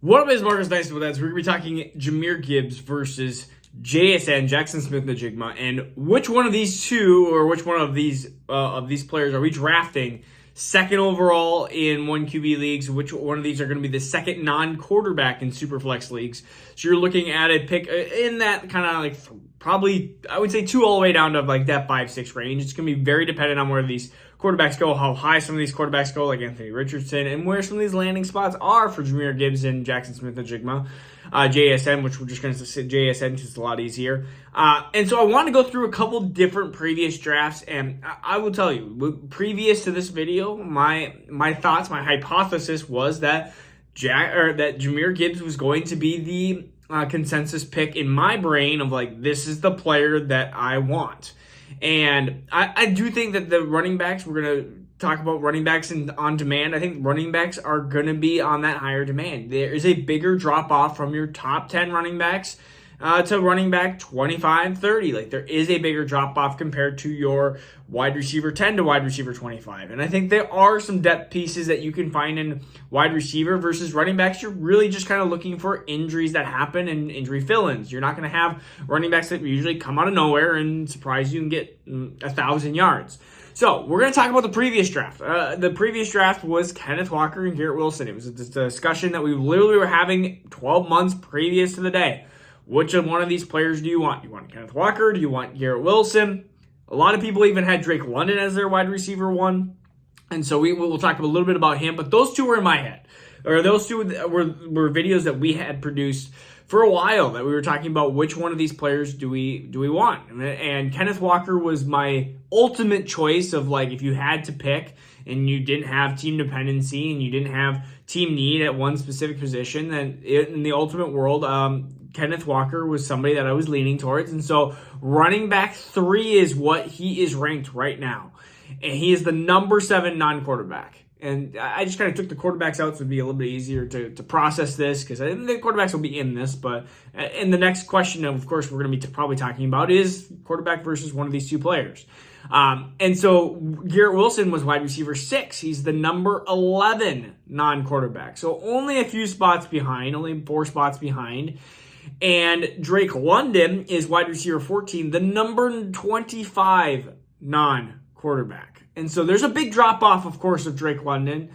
What up, is Marcus Dynasty with that? So we're going to be talking Jahmyr Gibbs versus Jaxon Smith-Njigba, and which one of these two, or which one of these players are we drafting second overall in 1QB leagues? Which one of these are going to be the second non-quarterback in Superflex leagues? So you're looking at a pick in that kind of like probably, I would say 2 all the way down to like that 5-6 range. It's going to be very dependent on where these quarterbacks go, how high some of these quarterbacks go, like Anthony Richardson, and where some of these landing spots are for Jahmyr Gibbs and Jaxon Smith-Njigba. JSN, which we're just going to say JSN, just a lot easier. And so I want to go through a couple different previous drafts, and I will tell you, previous to this video, my thoughts, my hypothesis was that Jahmyr Gibbs was going to be the consensus pick in my brain of like, this is the player that I want. And I do think that the running backs, we're going to talk about running backs on demand. I think running backs are going to be on that higher demand. There is a bigger drop off from your top 10 running backs to running back 25, 30. Like, there is a bigger drop off compared to your wide receiver 10 to wide receiver 25. And I think there are some depth pieces that you can find in wide receiver versus running backs. You're really just kind of looking for injuries that happen and injury fill-ins. You're not going to have running backs that usually come out of nowhere and surprise you and get 1,000 yards. So we're going to talk about the previous draft. The previous draft was Kenneth Walker and Garrett Wilson. It was a discussion that we literally were having 12 months previous to the day. Which of one of these players do you want? Do you want Kenneth Walker? Do you want Garrett Wilson? A lot of people even had Drake London as their wide receiver one. And so we'll talk a little bit about him. But those two were in my head. Or those two were videos that we had produced for a while, that we were talking about which one of these players do we want. And Kenneth Walker was my ultimate choice of, like, if you had to pick and you didn't have team dependency and you didn't have team need at one specific position, then in the ultimate world, Kenneth Walker was somebody that I was leaning towards. And so running back 3 is what he is ranked right now. And he is the number 7 non-quarterback. And I just kind of took the quarterbacks out so it'd be a little bit easier to process this, because I think the quarterbacks will be in this. But in the next question, of course, we're going to be probably talking about is quarterback versus one of these two players. And so Garrett Wilson was wide receiver 6. He's the number 11 non-quarterback. So only a few spots behind, only 4 spots behind. And Drake London is wide receiver 14, the number 25 non-quarterback. And so there's a big drop-off, of course, of Drake London.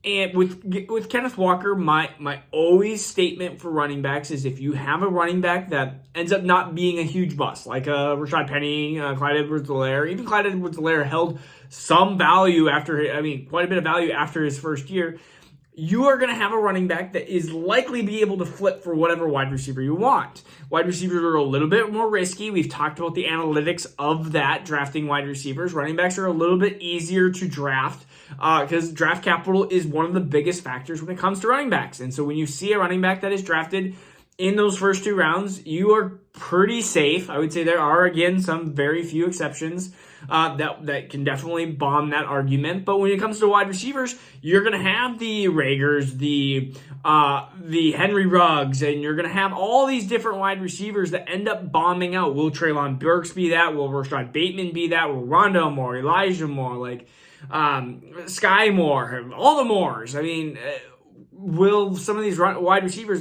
And with Kenneth Walker, my always statement for running backs is if you have a running back that ends up not being a huge bust, like Rashad Penny, Clyde Edwards-Helaire, even Clyde Edwards-Helaire held some value quite a bit of value after his first year, you are going to have a running back that is likely be able to flip for whatever wide receiver you want. Wide receivers are a little bit more risky. We've talked about the analytics of that, drafting wide receivers. Running backs are a little bit easier to draft because draft capital is one of the biggest factors when it comes to running backs. And so when you see a running back that is drafted in those first 2 rounds, you are pretty safe. I would say there are, again, some very few exceptions that can definitely bomb that argument. But when it comes to wide receivers, you're going to have the Ragers, the Henry Ruggs, and you're going to have all these different wide receivers that end up bombing out. Will Treylon Burks be that? Will Rashad Bateman be that? Will Rondale Moore, Elijah Moore, Sky Moore, all the Moores? I mean, will some of these wide receivers,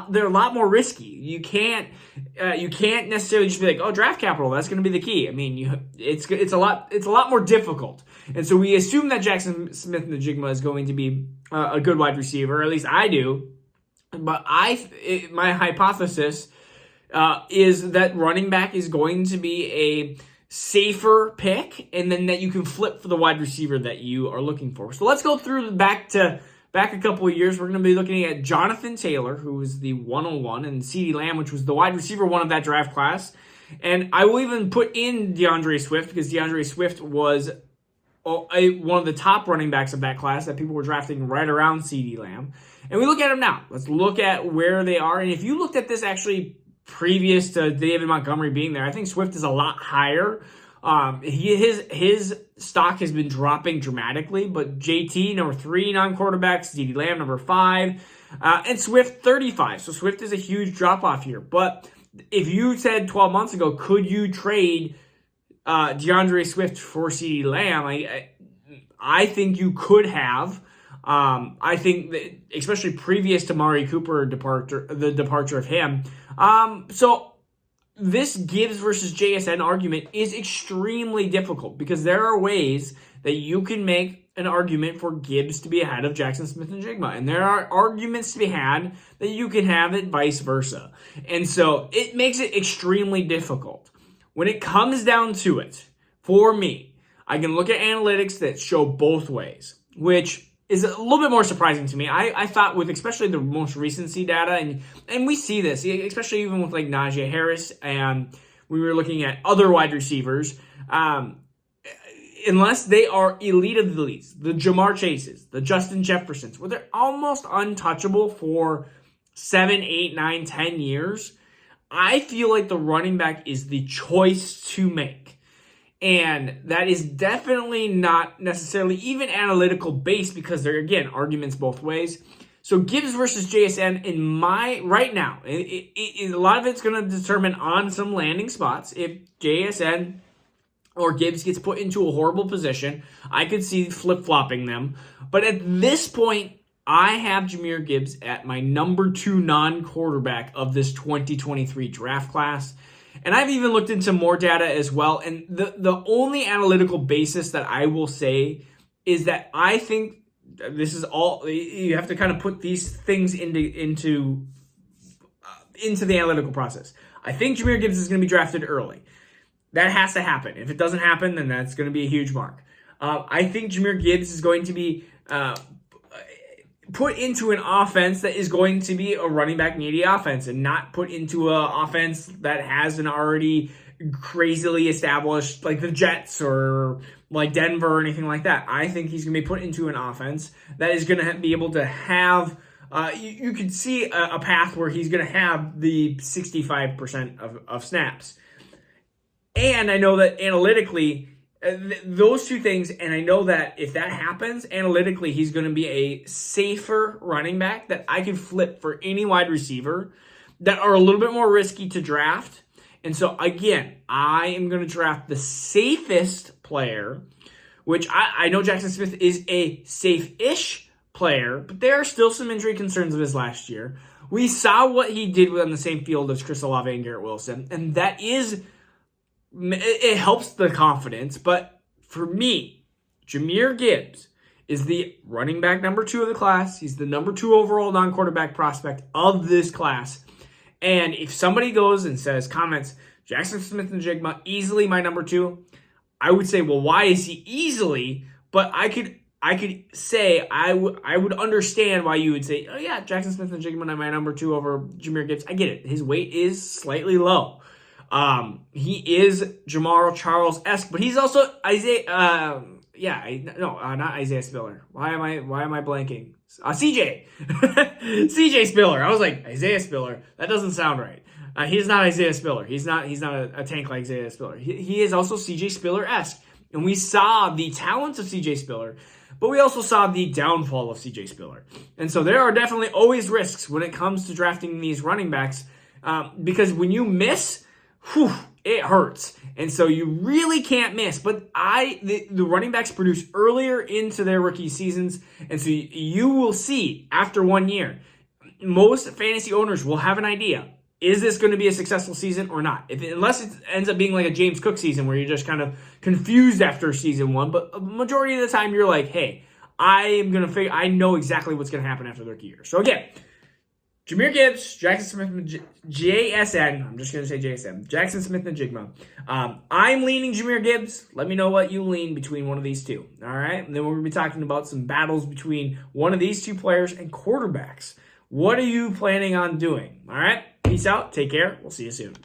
they're a lot more risky. You can't necessarily just be like, oh, draft capital, that's going to be the key. I mean, it's a lot more difficult. And so we assume that Jaxon Smith-Njigba is going to be a good wide receiver, or at least I do. But my hypothesis is that running back is going to be a safer pick, and then that you can flip for the wide receiver that you are looking for. So let's go through back a couple of years. We're going to be looking at Jonathan Taylor, who was the 101, and CeeDee Lamb, which was the wide receiver 1 of that draft class. And I will even put in DeAndre Swift, because DeAndre Swift was one of the top running backs of that class that people were drafting right around CeeDee Lamb. And we look at him now. Let's look at where they are. And if you looked at this actually previous to David Montgomery being there, I think Swift is a lot higher. His stock has been dropping dramatically, but JT, number 3 non-quarterback, CeeDee Lamb, number 5, and Swift, 35. So Swift is a huge drop-off here. But if you said 12 months ago, could you trade DeAndre Swift for CeeDee Lamb? I think you could have. I think that, especially previous to Mari Cooper the departure of him. So this Gibbs versus JSN argument is extremely difficult because there are ways that you can make an argument for Gibbs to be ahead of Jaxon Smith-Njigba, and there are arguments to be had that you can have it vice versa. And so it makes it extremely difficult. When it comes down to it, for me, I can look at analytics that show both ways, which is a little bit more surprising to me. I thought with especially the most recency data, and we see this, especially even with like Najee Harris, and we were looking at other wide receivers, unless they are elite of the elites, the Jamar Chases, the Justin Jeffersons, where they're almost untouchable for 7, 8, 9, 10 years, I feel like the running back is the choice to make. And that is definitely not necessarily even analytical based because there are, again, arguments both ways. So Gibbs versus JSN in my, right now, a lot of it's going to determine on some landing spots. If JSN or Gibbs gets put into a horrible position, I could see flip-flopping them. But at this point, I have Jahmyr Gibbs at my number 2 non-quarterback of this 2023 draft class. And I've even looked into more data as well. And the only analytical basis that I will say is that I think this is all, you have to kind of put these things into the analytical process. I think Jahmyr Gibbs is going to be drafted early. That has to happen. If it doesn't happen, then that's going to be a huge mark. I think Jahmyr Gibbs is going to be put into an offense that is going to be a running back needy offense and not put into an offense that has an already crazily established, like the Jets or like Denver or anything like that. I think he's going to be put into an offense that is going to be able to have, you could see a path where he's going to have the 65% of snaps. And I know that analytically, those two things, and I know that if that happens, analytically, he's going to be a safer running back that I could flip for any wide receiver that are a little bit more risky to draft. And so, again, I am going to draft the safest player, which I know Jaxon Smith is a safe-ish player, but there are still some injury concerns of his last year. We saw what he did on the same field as Chris Olave and Garrett Wilson, and that is... it helps the confidence, but for me, Jahmyr Gibbs is the running back number 2 of the class. He's the number 2 overall non-quarterback prospect of this class. And if somebody goes and comments, Jaxon Smith-Njigba, easily my number 2, I would say, well, why is he easily? But I could say, I would understand why you would say, oh yeah, Jaxon Smith-Njigba, my number 2 over Jahmyr Gibbs. I get it. His weight is slightly low. He is Jamar Charles-esque, but he's also Isaiah, not Isaiah Spiller. Why am I blanking? CJ Spiller. I was like, Isaiah Spiller. That doesn't sound right. He's not Isaiah Spiller. He's not a tank like Isaiah Spiller. He is also CJ Spiller-esque. And we saw the talents of CJ Spiller, but we also saw the downfall of CJ Spiller. And so there are definitely always risks when it comes to drafting these running backs, because when you miss, it hurts. And so you really can't miss. But the running backs produce earlier into their rookie seasons. And so you will see after 1 year, most fantasy owners will have an idea. Is this going to be a successful season or not? Unless it ends up being like a James Cook season where you're just kind of confused after season 1. But a majority of the time you're like, hey, I know exactly what's going to happen after the rookie year. So again, Jahmyr Gibbs, Jaxon Smith, JSN. I'm just going to say JSN. Jaxon Smith-Njigba. I'm leaning Jahmyr Gibbs. Let me know what you lean between one of these two. All right? And then we're going to be talking about some battles between one of these two players and quarterbacks. What are you planning on doing? All right? Peace out. Take care. We'll see you soon.